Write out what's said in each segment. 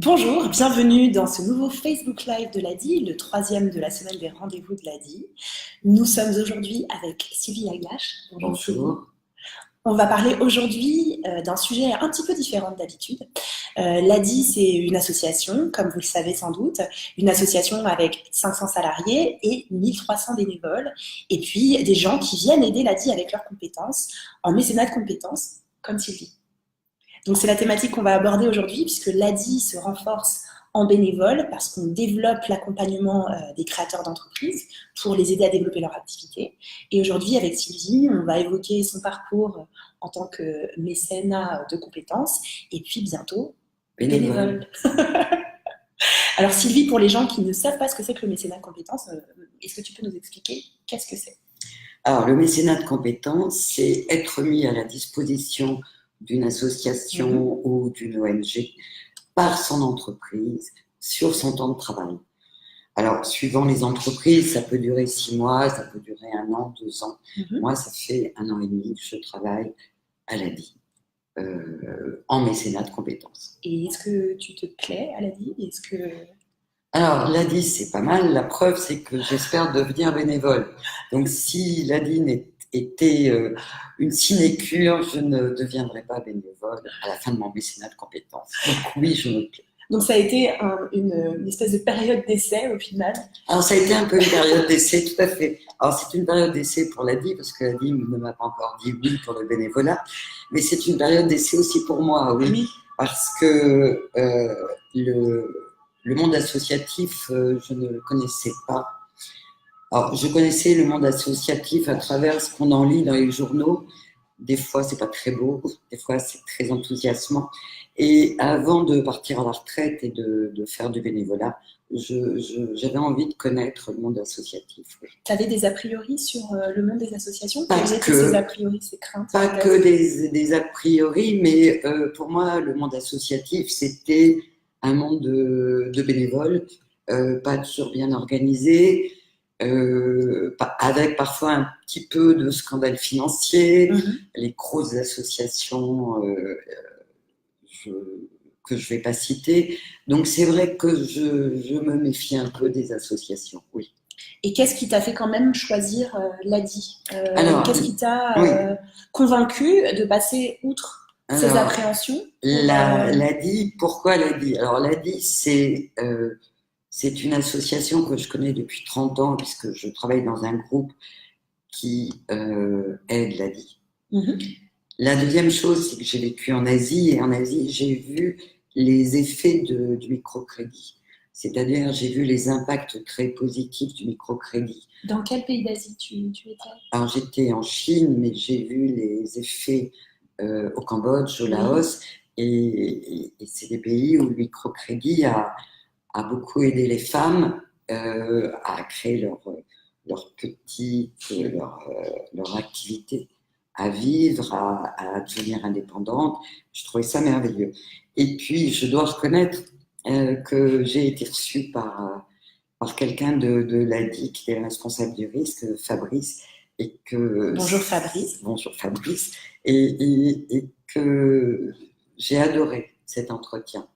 Bonjour, bienvenue dans ce nouveau Facebook Live de l'ADI, le troisième de la semaine des rendez-vous de l'ADI. Nous sommes aujourd'hui avec Sylvie Agache. Bonjour. Bonjour. On va parler aujourd'hui d'un sujet un petit peu différent d'habitude. L'ADI, c'est une association, comme vous le savez sans doute, une association avec 500 salariés et 1300 bénévoles, et puis des gens qui viennent aider l'ADI avec leurs compétences, en mécénat de compétences, comme Sylvie. Donc c'est la thématique qu'on va aborder aujourd'hui puisque l'ADI se renforce en bénévole parce qu'on développe l'accompagnement des créateurs d'entreprises pour les aider à développer leur activité. Et aujourd'hui, avec Sylvie, on va évoquer son parcours en tant que mécénat de compétences et puis bientôt bénévole. Alors Sylvie, pour les gens qui ne savent pas ce que c'est que le mécénat de compétences, est-ce que tu peux nous expliquer qu'est-ce que c'est? Alors, le mécénat de compétences, c'est être mis à la disposition d'une association ou d'une ONG par son entreprise sur son temps de travail. Alors, suivant les entreprises, ça peut durer 6 mois, ça peut durer 1 an, 2 ans. Moi, ça fait 1 an et demi que je travaille à l'ADI, en mécénat de compétences. Et est-ce que tu te plais à l'ADI? Alors, l'ADI, c'est pas mal. La preuve, c'est que j'espère devenir bénévole. Donc, si l'ADI était une sinécure, je ne deviendrai pas bénévole à la fin de mon mécénat de compétences. Donc, oui, je me plais. Donc, ça a été une espèce de période d'essai au final? Alors, ça a été un peu une période d'essai, tout à fait. Alors, c'est une période d'essai pour l'ADI, parce que l'ADI ne m'a pas encore dit oui pour le bénévolat. Mais c'est une période d'essai aussi pour moi, oui. Parce que le monde associatif, je ne le connaissais pas. Alors, je connaissais le monde associatif à travers ce qu'on en lit dans les journaux. Des fois, c'est pas très beau, des fois, c'est très enthousiasmant. Et avant de partir à la retraite et de faire du bénévolat, j'avais envie de connaître le monde associatif. Oui. Tu avais des a priori sur le monde des associations? Quels étaient ces a priori, ces craintes? Pas que des a priori, mais pour moi, le monde associatif, c'était un monde de bénévoles, pas toujours bien organisé, avec parfois un petit peu de scandale financier, les grosses associations que je ne vais pas citer. Donc c'est vrai que je me méfie un peu des associations, oui. Et qu'est-ce qui t'a fait quand même choisir l'ADI? Qu'est-ce qui t'a convaincu de passer outre ces appréhensions? L'ADI, pourquoi l'ADI? Alors l'ADI, c'est une association que je connais depuis 30 ans, puisque je travaille dans un groupe qui aide l'ADI. La deuxième chose, c'est que j'ai vécu en Asie, et en Asie, j'ai vu les effets du microcrédit. C'est-à-dire, j'ai vu les impacts très positifs du microcrédit. Dans quel pays d'Asie tu étais? Alors, j'étais en Chine, mais j'ai vu les effets au Cambodge, au Laos, et c'est des pays où le microcrédit a beaucoup aidé les femmes à créer leur activité, à vivre, à devenir indépendante. Je trouvais ça merveilleux. Et puis, je dois reconnaître que j'ai été reçue par quelqu'un de l'ADI, qui est responsable du risque, Fabrice. Bonjour Fabrice. Bonjour Fabrice. Et que j'ai adoré cet entretien.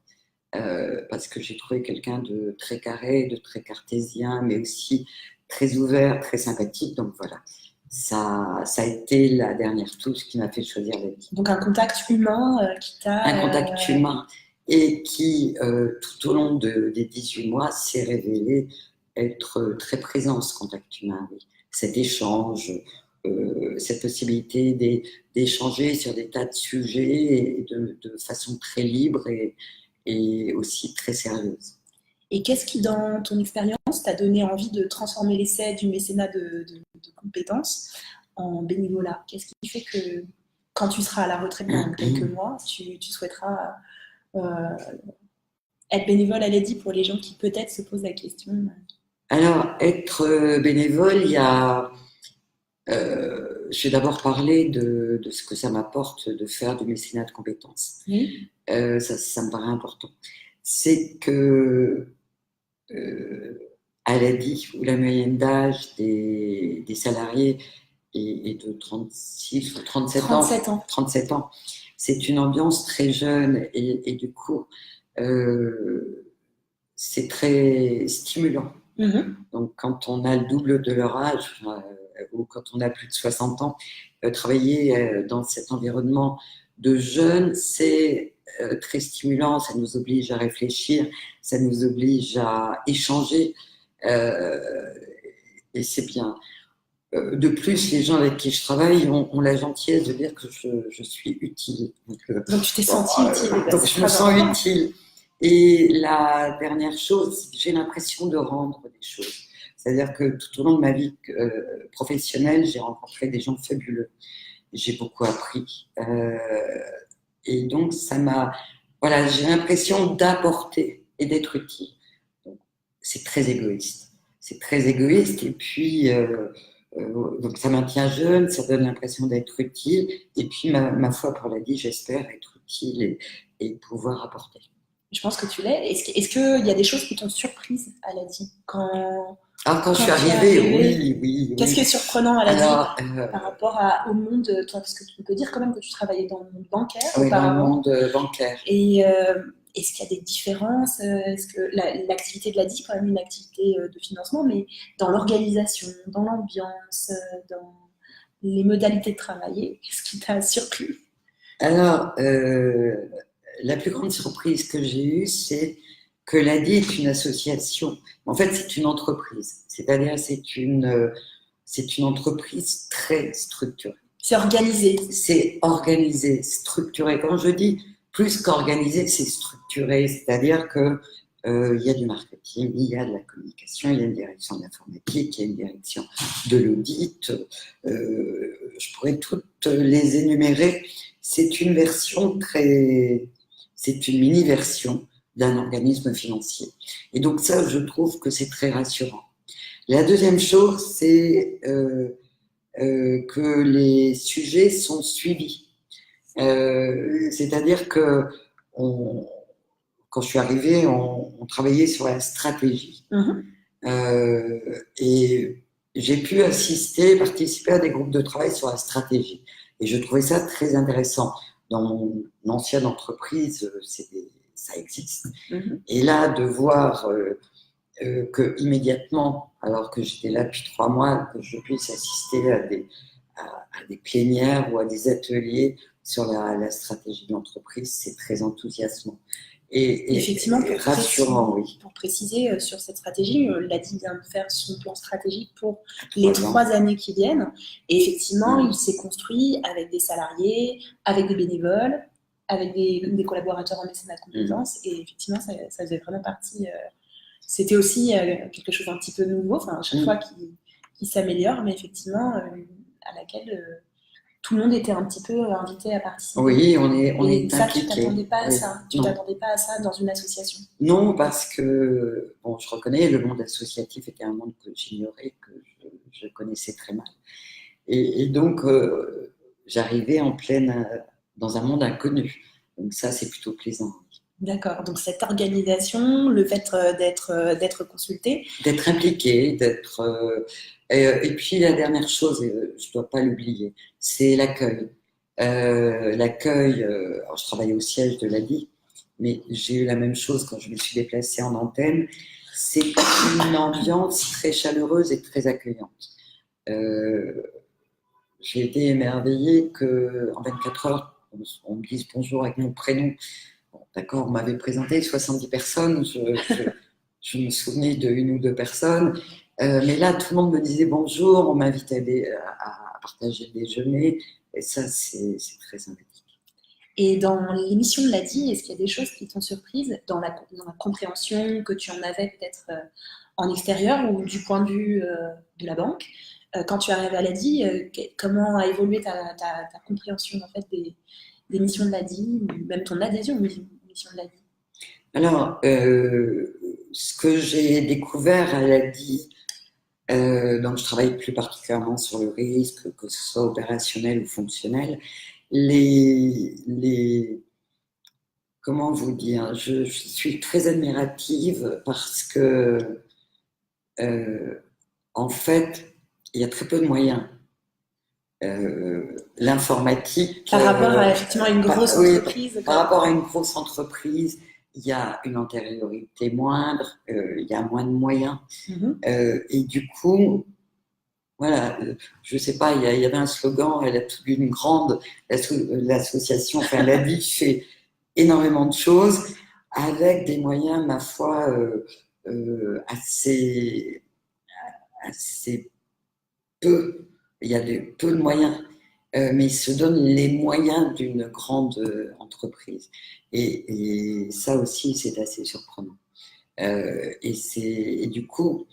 Parce que j'ai trouvé quelqu'un de très carré, de très cartésien, mais aussi très ouvert, très sympathique. Donc voilà, ça a été la dernière touche qui m'a fait choisir l'ADI. Donc un contact humain qui t'a... Un contact humain, et qui, tout au long des 18 mois, s'est révélé être très présent, ce contact humain. Oui. Cet échange, cette possibilité d'échanger sur des tas de sujets et de façon très libre et aussi très sérieuse. Et qu'est-ce qui, dans ton expérience, t'a donné envie de transformer l'essai du mécénat de compétences en bénévolat? Qu'est-ce qui fait que, quand tu seras à la retraite dans quelques mois, tu souhaiteras être bénévole à l'ADI, pour les gens qui peut-être se posent la question? Alors, être bénévole, il y a... je vais d'abord parler de ce que ça m'apporte de faire du mécénat de compétences. Ça me paraît important. C'est que à l'ADI, où la moyenne d'âge des salariés est de 36 ou 37 ans. c'est une ambiance très jeune et du coup, c'est très stimulant. Donc, quand on a le double de leur âge ou quand on a plus de 60 ans, travailler dans cet environnement de jeunes, c'est très stimulant. Ça nous oblige à réfléchir, ça nous oblige à échanger et c'est bien. De plus, les gens avec qui je travaille ont la gentillesse de dire que je suis utile. Donc tu t'es senti utile. Donc je me sens utile. Et la dernière chose, c'est que j'ai l'impression de rendre des choses. C'est-à-dire que tout au long de ma vie professionnelle, j'ai rencontré des gens fabuleux. J'ai beaucoup appris. Et donc, ça m'a... Voilà, j'ai l'impression d'apporter et d'être utile. Donc, c'est très égoïste. C'est très égoïste. Et puis, donc ça maintient jeune, ça donne l'impression d'être utile. Et puis, ma foi pour la vie, j'espère être utile et pouvoir apporter. Je pense que tu l'es. Est-ce qu'il y a des choses qui t'ont surprise à la vie quand je suis arrivée, oui. Qu'est-ce qui est surprenant à la vie par rapport au monde, toi, parce que tu peux dire quand même que tu travaillais dans le monde bancaire auparavant. Dans le monde bancaire. Et est-ce qu'il y a des différences? Est-ce que l'activité de l'ADI est quand même une activité de financement, mais dans l'organisation, dans l'ambiance, dans les modalités de travailler, qu'est-ce qui t'a surpris? Alors, la plus grande surprise que j'ai eue, c'est que l'ADI est une association. En fait, c'est une entreprise. C'est-à-dire, c'est une entreprise très structurée. C'est organisé. C'est organisé, structuré. Quand je dis plus qu'organisé, c'est structuré. C'est-à-dire que il y a du marketing, il y a de la communication, il y a une direction de l'informatique, il y a une direction de l'audit. Je pourrais toutes les énumérer. C'est une mini-version d'un organisme financier. Et donc ça, je trouve que c'est très rassurant. La deuxième chose, c'est que les sujets sont suivis. C'est-à-dire que quand je suis arrivée, on travaillait sur la stratégie. Et j'ai pu participer à des groupes de travail sur la stratégie. Et je trouvais ça très intéressant. Dans mon ancienne entreprise, ça existe. Et là, de voir que immédiatement, alors que j'étais là depuis 3 mois, que je puisse assister à des plénières ou à des ateliers sur la stratégie de l'entreprise, c'est très enthousiasmant. Et effectivement, rassurant, oui. Pour préciser sur cette stratégie, l'ADI vient de faire son plan stratégique pour les 3 années qui viennent. Et effectivement, il s'est construit avec des salariés, avec des bénévoles, avec des collaborateurs en mécénat de compétences. Et effectivement, ça faisait vraiment partie. C'était aussi quelque chose d'un petit peu nouveau, enfin, à chaque fois qui s'améliore, mais effectivement, à laquelle tout le monde était un petit peu invité à participer. Oui, on est ça, impliqué. tu t'attendais pas à ça. Tu t'attendais pas à ça dans une association. Non, parce que je reconnais le monde associatif était un monde que j'ignorais, que je connaissais très mal. Et donc j'arrivais dans un monde inconnu. Donc ça, c'est plutôt plaisant. D'accord. Donc cette organisation, le fait d'être consulté, d'être impliqué, et puis la dernière chose, je ne dois pas l'oublier, c'est l'accueil. Alors je travaille au siège de l'ADI, mais j'ai eu la même chose quand je me suis déplacée en antenne. C'est une ambiance très chaleureuse et très accueillante. J'ai été émerveillée qu'en 24 heures, on me dise bonjour avec mon prénom. Bon, d'accord, on m'avait présenté 70 personnes, je me souvenais de 1 ou 2 personnes, mais là, tout le monde me disait bonjour, on m'invitait à partager le déjeuner, et ça, c'est très sympathique. Et dans l'émission de l'ADI, est-ce qu'il y a des choses qui t'ont surprise dans la compréhension que tu en avais peut-être en extérieur ou du point de vue de la banque? Quand tu arrives à l'ADI, comment a évolué ta compréhension en fait, des missions de l'ADI, même ton adhésion aux missions de l'ADI? Alors, ce que j'ai découvert à l'ADI, donc je travaille plus particulièrement sur le risque, que ce soit opérationnel ou fonctionnel, comment vous dire, je suis très admirative parce que, en fait, il y a très peu de moyens. l'informatique. Par rapport à effectivement une grosse Oui, entreprise. par rapport à une grosse entreprise, il y a une antériorité moindre, il y a moins de moyens. Et du coup, voilà, je sais pas, il y avait un slogan, elle a toute une grande, l'association, enfin l'ADI fait énormément de choses avec des moyens, ma foi, assez peu. Il y a peu de moyens, mais ils se donnent les moyens d'une grande entreprise. Et ça aussi, c'est assez surprenant. Et du coup,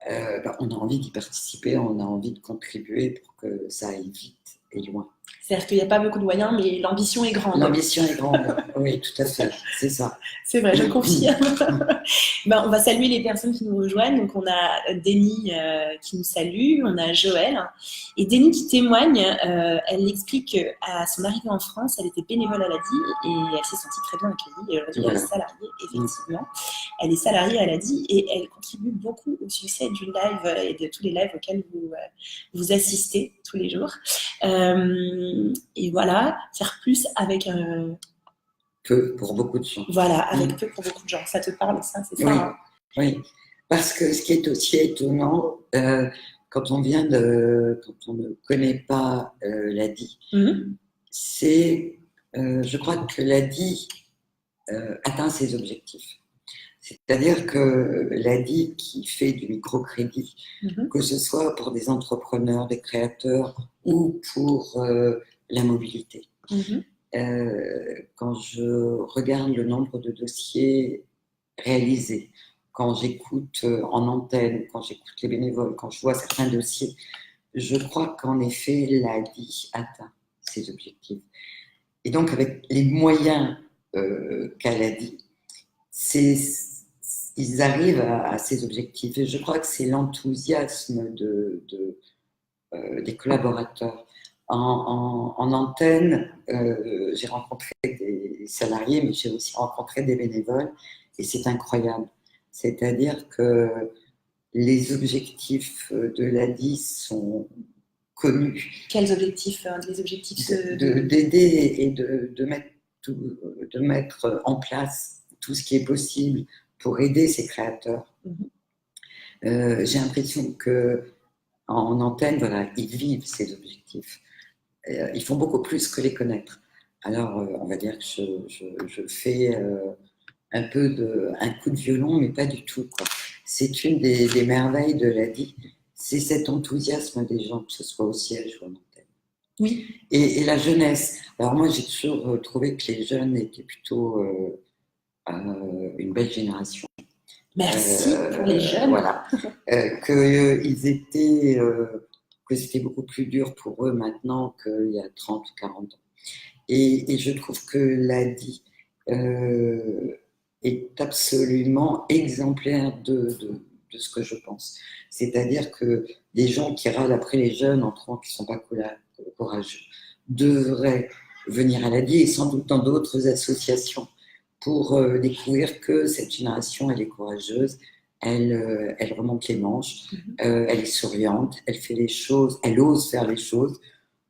on a envie d'y participer, on a envie de contribuer pour que ça aille vite et loin. C'est-à-dire qu'il n'y a pas beaucoup de moyens, mais l'ambition est grande. L'ambition est grande, oui, tout à fait, c'est ça. C'est vrai, je confirme. On va saluer les personnes qui nous rejoignent. Donc, on a Déni qui nous salue, on a Joël. Et Déni qui témoigne, elle explique qu'à son arrivée en France, elle était bénévole à l'ADI et elle s'est sentie très bien accueillie. Et aujourd'hui, elle est salariée, effectivement. Elle est salariée à l'ADI et elle contribue beaucoup au succès du live et de tous les lives auxquels vous assistez tous les jours. Et voilà, faire plus avec peu pour beaucoup de gens. Voilà, avec peu pour beaucoup de gens. Ça te parle, ça, c'est ça? Oui, oui. Parce que ce qui est aussi étonnant, quand on ne connaît pas l'ADI, c'est, je crois que l'ADI atteint ses objectifs. C'est-à-dire que l'ADI qui fait du microcrédit, que ce soit pour des entrepreneurs, des créateurs ou pour la mobilité, quand je regarde le nombre de dossiers réalisés, quand j'écoute en antenne, quand j'écoute les bénévoles, quand je vois certains dossiers, je crois qu'en effet, l'ADI atteint ses objectifs. Et donc, avec les moyens qu'a l'ADI, ils arrivent à ces objectifs. Et je crois que c'est l'enthousiasme des collaborateurs. En antenne, j'ai rencontré des salariés, mais j'ai aussi rencontré des bénévoles, et c'est incroyable. C'est-à-dire que les objectifs de l'ADI sont connus. Quels objectifs? Les objectifs d'aider et de mettre en place tout ce qui est possible pour aider ces créateurs. J'ai l'impression que en antenne, voilà, ils vivent ces objectifs. Ils font beaucoup plus que les connaître. Alors, on va dire que je fais un coup de violon, mais pas du tout, quoi. C'est une des merveilles de l'ADI, c'est cet enthousiasme des gens, que ce soit au siège ou en antenne. Oui. Et la jeunesse. Alors moi, j'ai toujours trouvé que les jeunes étaient plutôt une belle génération. Merci pour les jeunes. Voilà. Que c'était beaucoup plus dur pour eux maintenant qu'il y a 30 ou 40 ans. Et je trouve que l'ADI est absolument exemplaire de ce que je pense. C'est-à-dire que les gens qui râlent après les jeunes en trouvant qu'ils ne sont pas courageux devraient venir à l'ADI et sans doute dans d'autres associations pour découvrir que cette génération, elle est courageuse, elle remonte les manches, elle est souriante, elle fait les choses, elle ose faire les choses.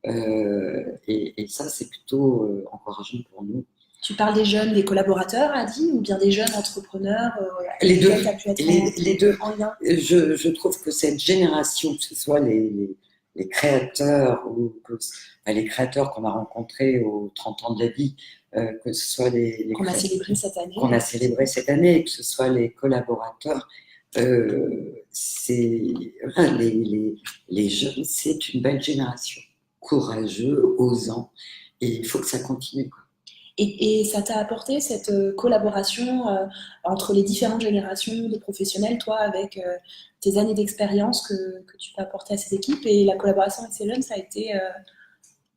Et ça, c'est plutôt encourageant pour nous. Tu parles des jeunes, des collaborateurs, Adi, ou bien des jeunes entrepreneurs les deux. Les deux en lien. Je trouve que cette génération, que ce soit les créateurs ou les créateurs qu'on a rencontrés aux 30 ans de la vie, que ce soit qu'on a célébré cette année. Qu'on a célébré cette année, que ce soit les collaborateurs, les jeunes, c'est une belle génération, courageux, osant, et il faut que ça continue, quoi. Et ça t'a apporté cette collaboration entre les différentes générations de professionnels, toi, avec tes années d'expérience que tu peux apporter à cette équipe, et la collaboration avec ces jeunes, ça a été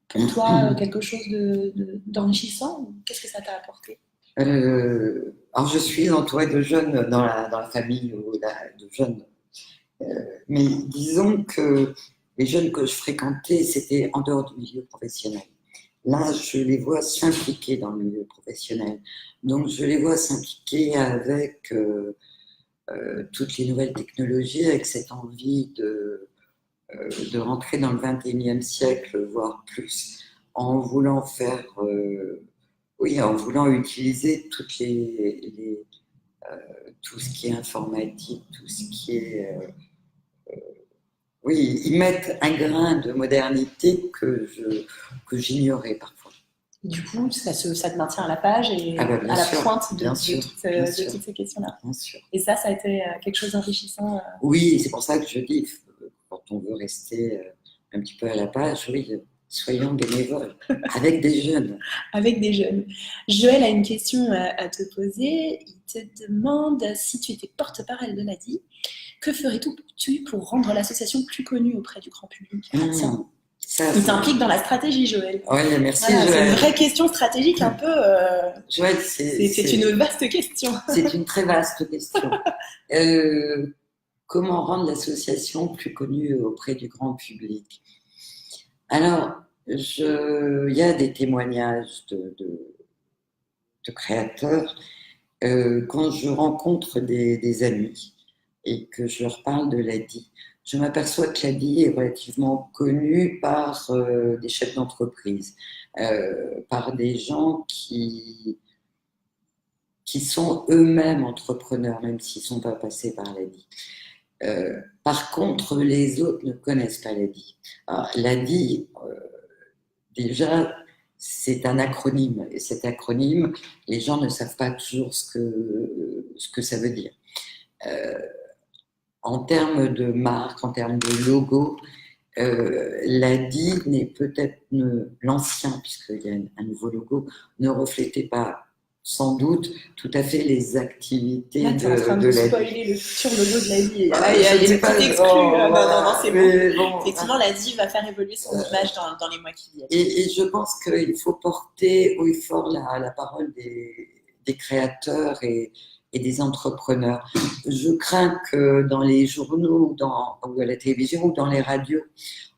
pour toi quelque chose d'enrichissant? Qu'est-ce que ça t'a apporté? Alors, je suis entourée de jeunes dans la famille, de jeunes. Mais disons que les jeunes que je fréquentais, c'était en dehors du milieu professionnel. Là, je les vois s'impliquer dans le milieu professionnel. Donc, je les vois s'impliquer avec toutes les nouvelles technologies, avec cette envie de rentrer dans le XXIe siècle, voire plus, en voulant faire, oui, en voulant utiliser tout ce qui est informatique, tout ce qui est, oui, ils mettent un grain de modernité que j'ignorais parfois. Du coup, ça te maintient à la page et Ah ben, à la sûr, pointe bien sûr, bien sûr, de toutes ces questions-là. bien sûr. Et ça a été quelque chose d'enrichissant. Oui, c'est pour ça que je dis, quand on veut rester un petit peu à la page, oui, soyons bénévoles, avec des jeunes. Avec des jeunes. Joël a une question à te poser. Il te demande si tu étais porte-parole de l'ADI, que ferais-tu pour rendre l'association plus connue auprès du grand public? Tiens, il t'implique dans la stratégie, Joël. Oui, merci, voilà, Joël. C'est une vraie question stratégique, un peu. Joël, c'est une vaste question. C'est une très vaste question. Comment rendre l'association plus connue auprès du grand public? Alors, il y a des témoignages de créateurs. Quand je rencontre des amis et que je leur parle de l'ADI, je m'aperçois que l'ADI est relativement connue par des chefs d'entreprise, par des gens qui sont eux-mêmes entrepreneurs, même s'ils ne sont pas passés par l'ADI. Par contre, les autres ne connaissent pas l'ADI. L'ADI, déjà, c'est un acronyme. Et cet acronyme, les gens ne savent pas toujours ce que ça veut dire. En termes de marque, en termes de logo, l'ADI n'est peut-être l'ancien, puisqu'il y a un nouveau logo, ne reflétait pas sans doute tout à fait les activités là, de l'ADI. Tu es en train de spoiler le futur logo de l'ADI. Il y a une petite exclue. Non, c'est bon. Effectivement, l'ADI va faire évoluer son image dans les mois qui viennent. Et je pense qu'il faut porter haut et fort la parole des créateurs et des entrepreneurs. Je crains que dans les journaux ou à la télévision ou dans les radios,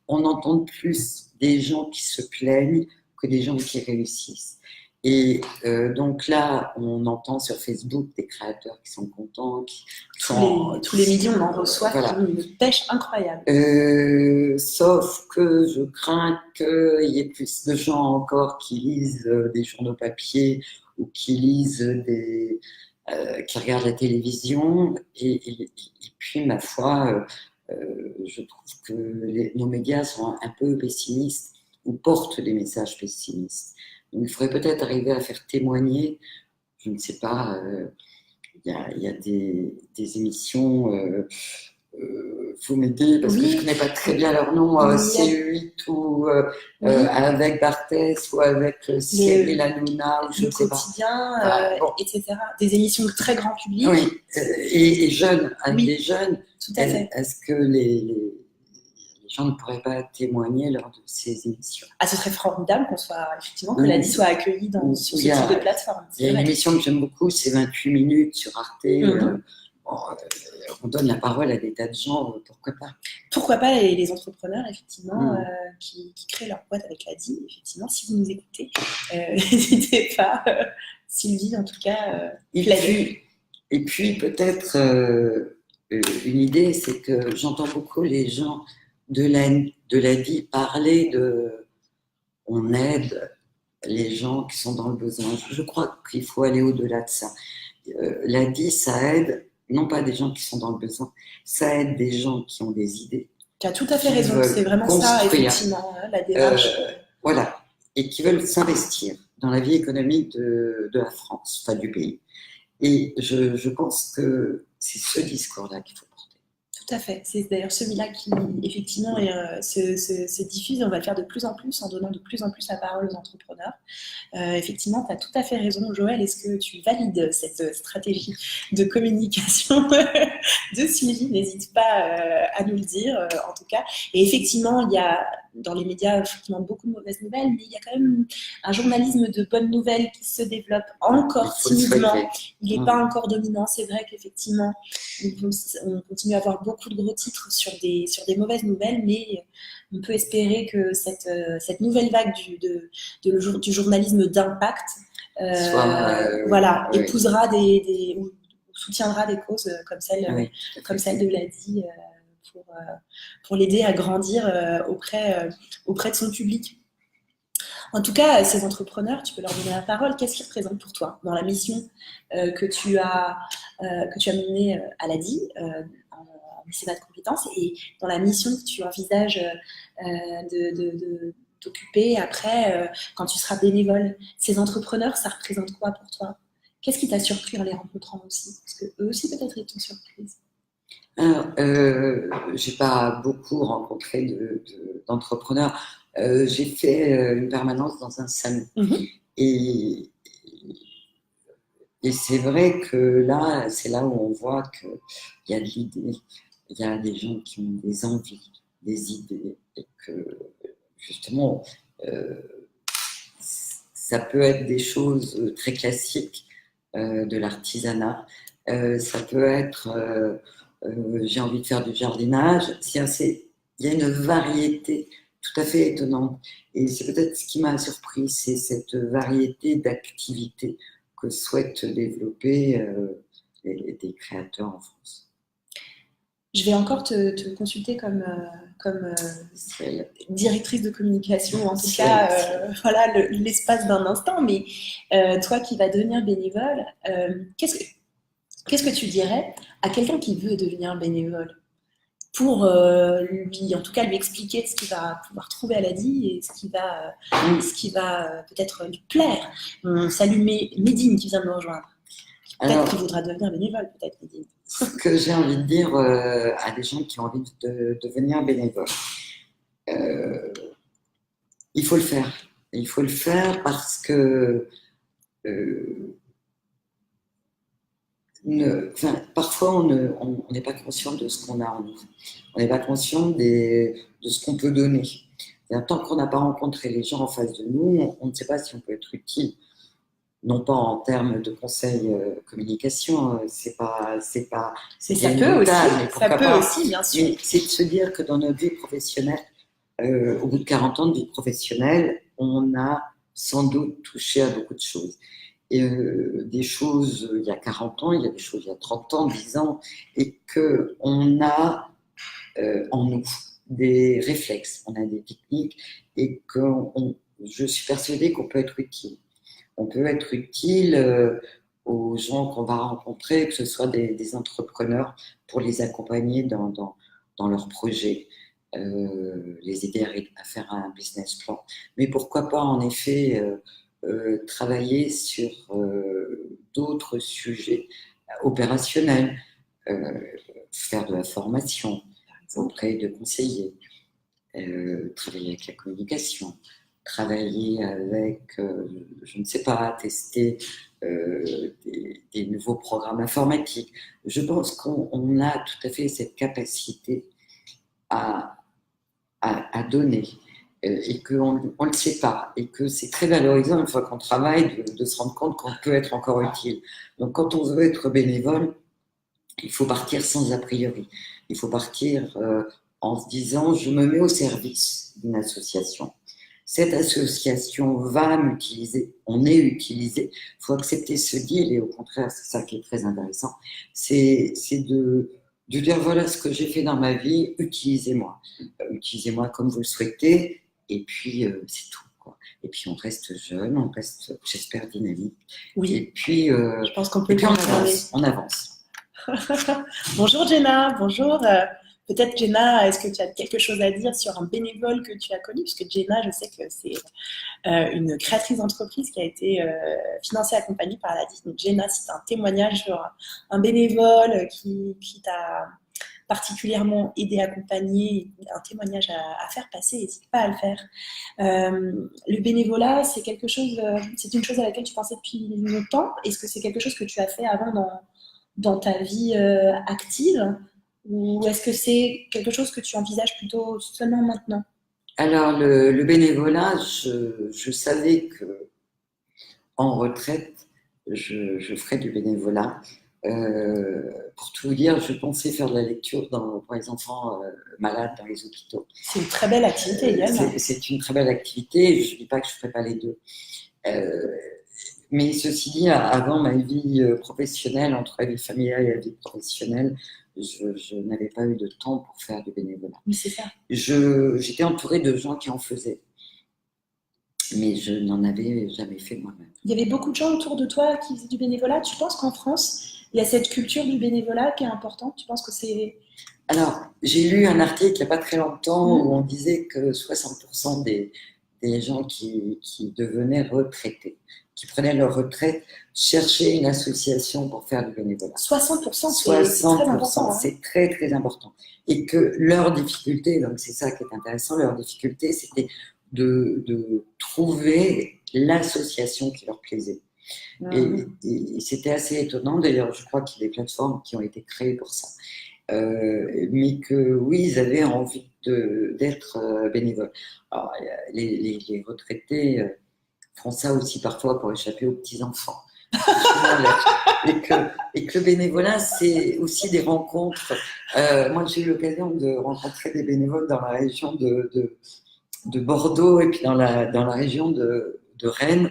on entende plus des gens qui se plaignent que des gens qui réussissent. Et donc là, on entend sur Facebook des créateurs qui sont contents. Tous les midis, on en reçoit voilà. Qui ont une pêche incroyable. Sauf que je crains qu'il y ait plus de gens encore qui lisent des journaux papier ou qui lisent qui regardent la télévision. Et puis, ma foi, je trouve que nos médias sont un peu pessimistes ou portent des messages pessimistes. Donc, il faudrait peut-être arriver à faire témoigner, je ne sais pas, il y a des émissions, faut m'aider parce que je ne connais pas très bien leur nom, C8 ou avec Barthès ou avec Cyril Hanouna, ou je ne sais pas. Quotidien, etc. Des émissions de très grand public. Oui, et jeunes, avec des jeunes. Tout à fait. Est-ce que les gens ne pourraient pas témoigner lors de ces émissions? Ah, ce serait formidable que l'ADI soit accueillie sur ce type de plateforme. Il y a une émission que j'aime beaucoup, c'est 28 minutes sur Arte. On donne la parole à des tas de gens, pourquoi pas? Pourquoi pas les entrepreneurs, effectivement, qui créent leur boîte avec l'ADI. Effectivement, si vous nous écoutez, n'hésitez pas. Sylvie, en tout cas, et puis peut-être une idée, c'est que j'entends beaucoup les gens de l'ADI parler on aide les gens qui sont dans le besoin. Je crois qu'il faut aller au-delà de ça. L'ADI, ça aide non pas des gens qui sont dans le besoin, ça aide des gens qui ont des idées. Tu as tout à fait raison, c'est vraiment ça, effectivement, la démarche. Voilà, et qui veulent s'investir dans la vie économique de la France, enfin du pays. Et je pense que c'est ce discours-là qu'il faut porter. Tout à fait. C'est d'ailleurs celui-là qui, effectivement, se diffuse. On va le faire de plus en plus en donnant de plus en plus la parole aux entrepreneurs. Effectivement, tu as tout à fait raison, Joël. Est-ce que tu valides cette stratégie de communication de Sylvie? N'hésite pas à nous le dire, en tout cas. Et effectivement, il y a dans les médias effectivement beaucoup de mauvaises nouvelles, mais il y a quand même un journalisme de bonnes nouvelles qui se développe encore timidement. Il n'est pas encore dominant. C'est vrai qu'effectivement, on continue à avoir beaucoup de gros titres sur des mauvaises nouvelles, mais on peut espérer que cette nouvelle vague du journalisme d'impact épousera ou soutiendra des causes comme celle de l'ADI pour l'aider à grandir auprès de son public. En tout cas, ces entrepreneurs, tu peux leur donner la parole. Qu'est-ce qu'ils représentent pour toi dans la mission que tu as menée à l'ADI en mécénat de compétences et dans la mission que tu envisages d'occuper après quand tu seras bénévole. Ces entrepreneurs, ça représente quoi pour toi? Qu'est-ce qui t'a surpris en les rencontrant aussi? Parce qu'eux aussi, peut-être, ils t'ont surprise. Alors, j'ai pas beaucoup rencontré d'entrepreneurs. J'ai fait une permanence dans un salon. Et c'est vrai que là, c'est là où on voit qu'il y a de l'idée, il y a des gens qui ont des envies, des idées, et que justement, ça peut être des choses très classiques de l'artisanat. Ça peut être, j'ai envie de faire du jardinage. Il y a une variété tout à fait étonnante. Et c'est peut-être ce qui m'a surpris, c'est cette variété d'activités que souhaitent développer des créateurs en France. Je vais encore te consulter comme directrice de communication, en tout cas, voilà, l'espace d'un instant. Mais toi qui vas devenir bénévole, qu'est-ce que tu dirais à quelqu'un qui veut devenir bénévole pour lui, en tout cas, lui expliquer ce qu'il va pouvoir trouver à l'ADI et ce qui va peut-être lui plaire. On salue Médine qui vient de nous rejoindre. Peut-être qu'il voudra devenir bénévole, peut-être Médine. Ce que j'ai envie de dire à des gens qui ont envie de devenir bénévole, il faut le faire. Il faut le faire parce que parfois on n'est pas conscient de ce qu'on a en nous. On n'est pas conscient de ce qu'on peut donner. Tant qu'on n'a pas rencontré les gens en face de nous, on ne sait pas si on peut être utile. Non pas en termes de conseil communication, c'est ça peut aussi, bien sûr. Mais c'est de se dire que dans notre vie professionnelle, au bout de 40 ans de vie professionnelle, on a sans doute touché à beaucoup de choses. Et, des choses il y a 40 ans, il y a des choses il y a 30 ans, 10 ans, et qu'on a en nous des réflexes, on a des techniques, et je suis persuadée qu'on peut être utile. On peut être utile aux gens qu'on va rencontrer, que ce soit des entrepreneurs, pour les accompagner dans leurs projets, les aider à faire un business plan. Mais pourquoi pas, en effet, travailler sur d'autres sujets opérationnels, faire de la formation auprès de conseillers, travailler avec la communication, travailler avec, je ne sais pas, tester des nouveaux programmes informatiques. Je pense qu'on a tout à fait cette capacité à donner et qu'on ne le sait pas et que c'est très valorisant une fois qu'on travaille de se rendre compte qu'on peut être encore utile. Donc quand on veut être bénévole, il faut partir sans a priori. Il faut partir en se disant je me mets au service d'une association. Cette association va m'utiliser, on est utilisé. Il faut accepter ce deal et au contraire, c'est ça qui est très intéressant. C'est de dire voilà ce que j'ai fait dans ma vie, utilisez-moi. Utilisez-moi comme vous le souhaitez et puis c'est tout, quoi. Et puis on reste jeune, on reste, j'espère, dynamique. Oui. Et puis, je pense qu'on peut et puis on avance. Bonjour Jenna, bonjour. Peut-être Jenna, est-ce que tu as quelque chose à dire sur un bénévole que tu as connu? Parce que Jenna, je sais que c'est une créatrice d'entreprise qui a été financée et accompagnée par l'ADI. Donc Jenna, si tu as un témoignage sur un bénévole qui t'a particulièrement aidé, accompagné, un témoignage à faire passer, n'hésite pas à le faire. Le bénévolat, c'est une chose à laquelle tu pensais depuis longtemps. Est-ce que c'est quelque chose que tu as fait avant dans ta vie active? Ou est-ce que c'est quelque chose que tu envisages plutôt seulement maintenant? Alors, le bénévolat, je savais que en retraite, je ferais du bénévolat. Pour tout vous dire, je pensais faire de la lecture pour les enfants malades dans les hôpitaux. C'est une très belle activité également. C'est une très belle activité. Je ne dis pas que je ne ferai pas les deux. Mais ceci dit, avant ma vie professionnelle, entre la vie familiale et la vie professionnelle, je n'avais pas eu de temps pour faire du bénévolat. Oui, c'est ça. J'étais entourée de gens qui en faisaient, mais je n'en avais jamais fait moi-même. Il y avait beaucoup de gens autour de toi qui faisaient du bénévolat. Tu penses qu'en France, il y a cette culture du bénévolat qui est importante? Tu penses que c'est... Alors, j'ai lu un article il n'y a pas très longtemps où on disait que 60% des gens qui devenaient retraités, qui prenaient leur retraite, cherchaient une association pour faire du bénévolat. 60%, c'est très important. Hein. C'est très, très important. Et que leur difficulté, donc c'est ça qui est intéressant, leur difficulté, c'était de trouver l'association qui leur plaisait. Et c'était assez étonnant. D'ailleurs, je crois qu'il y a des plateformes qui ont été créées pour ça. Mais que oui, ils avaient envie d'être bénévoles. Alors, les retraités font ça aussi parfois pour échapper aux petits-enfants. Et que le bénévolat, c'est aussi des rencontres. Moi, j'ai eu l'occasion de rencontrer des bénévoles dans la région de Bordeaux et puis dans la région de Rennes.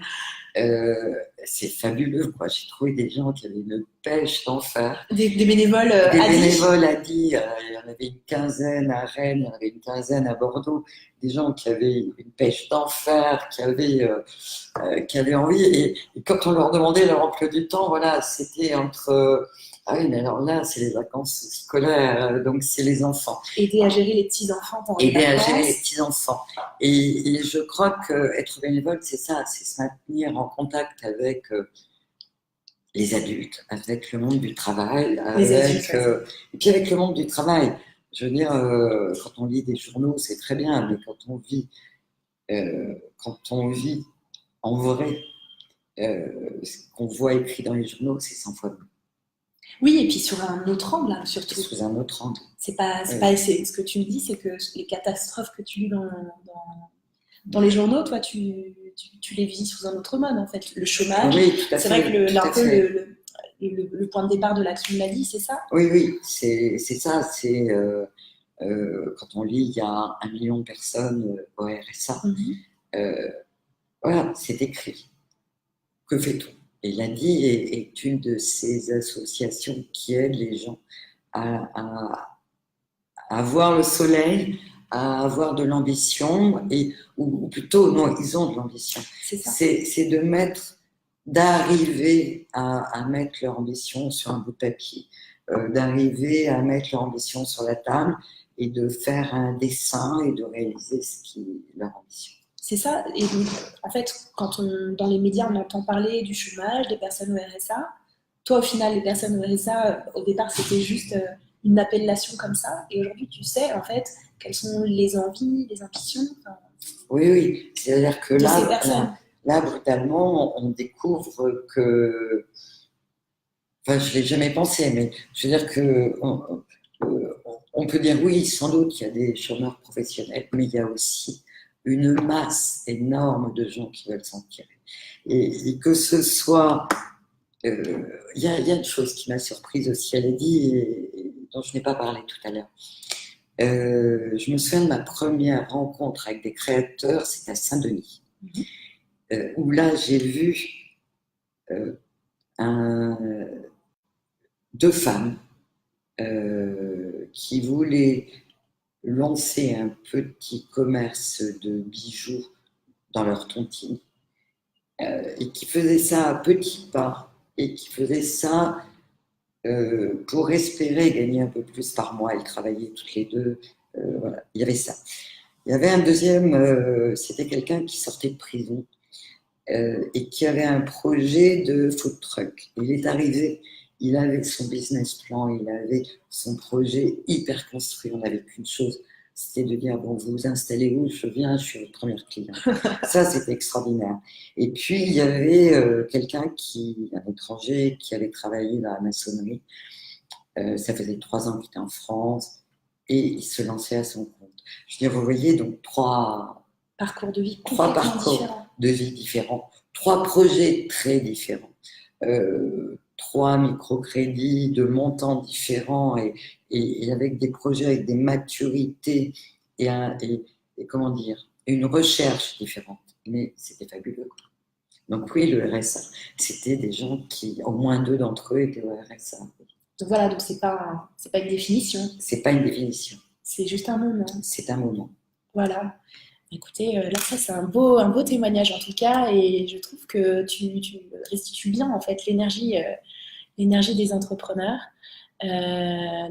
C'est fabuleux, quoi. J'ai trouvé des gens qui avaient une pêche d'enfer. Des bénévoles Des bénévoles à dit, il y en avait une quinzaine à Rennes, il y en avait une quinzaine à Bordeaux. Des gens qui avaient une pêche d'enfer, qui avaient envie. Et quand on leur demandait leur emploi du temps, voilà, c'était entre... Ah oui, mais alors là, c'est les vacances scolaires, donc c'est les enfants. Aider à gérer les petits-enfants pendant les vacances. Aider à gérer les petits-enfants. Et je crois qu'être bénévole, c'est ça, c'est se maintenir en contact avec les adultes, avec le monde du travail, et puis avec le monde du travail. Je veux dire, quand on lit des journaux, c'est très bien, mais quand on vit en vrai, ce qu'on voit écrit dans les journaux, c'est 100 fois mieux. Oui, et puis sur un autre angle, hein, surtout. Sous un autre angle. C'est pas ce que tu me dis, c'est que les catastrophes que tu lis dans les journaux, toi, tu les vis sous un autre mode, en fait. Le chômage, oui, c'est vrai que le point de départ de l'Action de la vie, c'est ça? Oui, c'est ça. C'est quand on lit, il y a 1 million de personnes au RSA. Voilà, c'est écrit. Que fait-on? Et l'ADI est une de ces associations qui aident les gens à avoir le soleil, à avoir de l'ambition, ou plutôt, non, ils ont de l'ambition. C'est d'arriver à mettre leur ambition sur un bout de papier, d'arriver à mettre leur ambition sur la table et de faire un dessin et de réaliser ce qui est leur ambition. C'est ça. Et donc, en fait, quand dans les médias, on entend parler du chômage, des personnes au RSA, toi, au final, les personnes au RSA, au départ, c'était juste une appellation comme ça. Et aujourd'hui, tu sais, en fait, quelles sont les envies, les ambitions. Oui. C'est-à-dire que là, brutalement, on découvre que... Enfin, je ne l'ai jamais pensé, mais je veux dire que... on peut dire, oui, sans doute, il y a des chômeurs professionnels, mais il y a aussi une masse énorme de gens qui veulent s'en tirer. Et que ce soit... Il y a une chose qui m'a surprise aussi, elle a dit, et dont je n'ai pas parlé tout à l'heure. Je me souviens de ma première rencontre avec des créateurs, c'était à Saint-Denis, où là, j'ai vu deux femmes qui voulaient lancer un petit commerce de bijoux dans leur tontine et qui faisaient ça à petits pas et qui faisaient ça pour espérer gagner un peu plus par mois. Elles travaillaient toutes les deux. Voilà, il y avait ça. Il y avait un deuxième, c'était quelqu'un qui sortait de prison et qui avait un projet de food truck. Il est arrivé, il avait son business plan, il avait son projet hyper construit. On n'avait qu'une chose, c'était de dire, bon, vous vous installez où? Je viens, je suis votre première cliente. Ça, c'était extraordinaire. Et puis, il y avait quelqu'un un étranger, qui avait travaillé dans la maçonnerie. Ça faisait 3 ans qu'il était en France et il se lançait à son compte. Je veux dire, vous voyez, donc 3 parcours de vie différents, 3 projets très différents, 3 microcrédits de montants différents et avec des projets avec des maturités et comment dire, une recherche différente. Mais c'était fabuleux. Donc oui, le RSA, c'était des gens qui, au moins 2 d'entre eux étaient au RSA. Donc voilà, donc c'est pas une définition, C'est pas une définition, c'est juste un moment. c'est un moment. Voilà. Écoutez, là, ça, c'est un beau témoignage en tout cas, et je trouve que tu restitues bien en fait l'énergie des entrepreneurs. Euh,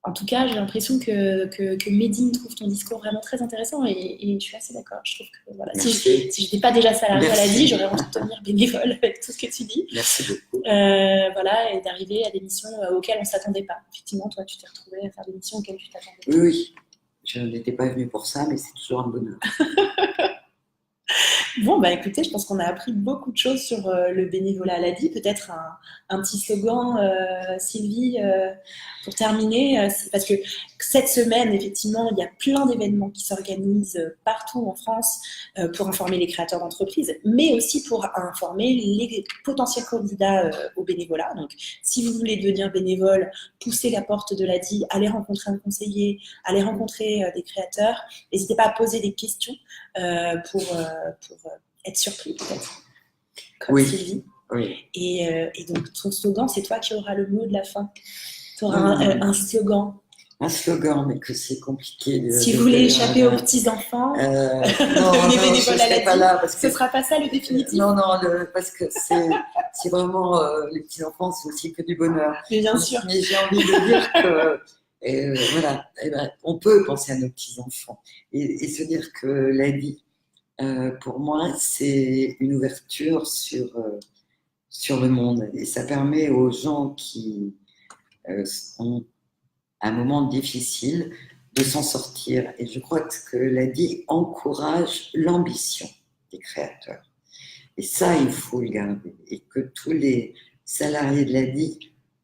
En tout cas, j'ai l'impression que Médine trouve ton discours vraiment très intéressant et je suis assez d'accord. Je trouve que voilà, Merci. si je n'étais pas déjà salariée à la Merci. vie, j'aurais envie de devenir bénévole avec tout ce que tu dis. Merci beaucoup. Voilà, et d'arriver à des missions auxquelles on ne s'attendait pas. Effectivement, toi, tu t'es retrouvée à faire des missions auxquelles tu t'attendais pas. Oui, oui. Je n'étais pas venue pour ça, mais c'est toujours un bonheur. Bon, bah écoutez, je pense qu'on a appris beaucoup de choses sur le bénévolat à la vie. Peut-être un petit slogan, Sylvie, pour terminer. Parce que cette semaine, effectivement, il y a plein d'événements qui s'organisent partout en France pour informer les créateurs d'entreprises, mais aussi pour informer les potentiels candidats au bénévolat. Donc, si vous voulez devenir bénévole, poussez la porte de l'ADI, allez rencontrer un conseiller, allez rencontrer des créateurs. N'hésitez pas à poser des questions pour être surpris peut-être, comme Oui. Sylvie. Oui. Et donc ton slogan, c'est toi qui auras le mot de la fin. Tu auras un slogan. Un slogan, mais que c'est compliqué. Si vous voulez échapper aux petits-enfants, non, les bénévoles à la pas là parce ce que ne sera pas ça le définitif. Non, parce que c'est vraiment les petits-enfants, c'est aussi que du bonheur. Mais bien sûr. Mais j'ai envie de dire que voilà, on peut penser à nos petits-enfants et se dire que la vie, pour moi, c'est une ouverture sur le monde et ça permet aux gens qui ont un moment difficile de s'en sortir. Et je crois que la vie encourage l'ambition des créateurs. Et ça, il faut le garder. Et que tous les salariés de la vie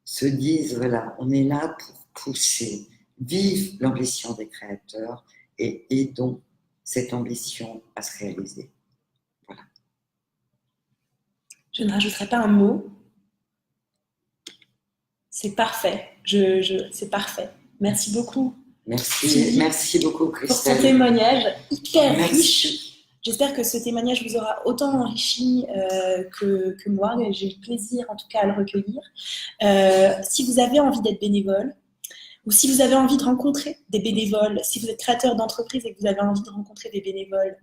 se disent, voilà, on est là pour pousser, vive l'ambition des créateurs et aidons cette ambition à se réaliser. Voilà. Je ne rajouterai pas un mot. C'est parfait. C'est parfait. Merci beaucoup. Merci beaucoup, Christelle. Pour ton témoignage hyper riche. J'espère que ce témoignage vous aura autant enrichi que moi. J'ai eu plaisir en tout cas à le recueillir. Si vous avez envie d'être bénévole, ou si vous avez envie de rencontrer des bénévoles, si vous êtes créateur d'entreprise et que vous avez envie de rencontrer des bénévoles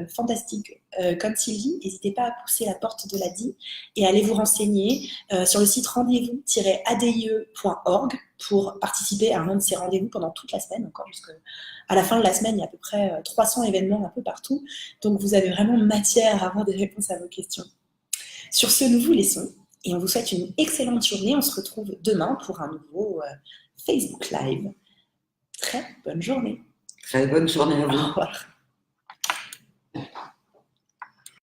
fantastiques comme Sylvie, n'hésitez pas à pousser la porte de l'ADI et allez vous renseigner sur le site rendez-vous-adie.org pour participer à un de ces rendez-vous pendant toute la semaine, encore jusqu'à la fin de la semaine. Il y a à peu près 300 événements un peu partout, donc vous avez vraiment matière à avoir des réponses à vos questions. Sur ce, nous vous laissons et on vous souhaite une excellente journée. On se retrouve demain pour un nouveau Facebook Live. Très bonne journée. Très bonne journée à vous. Au revoir.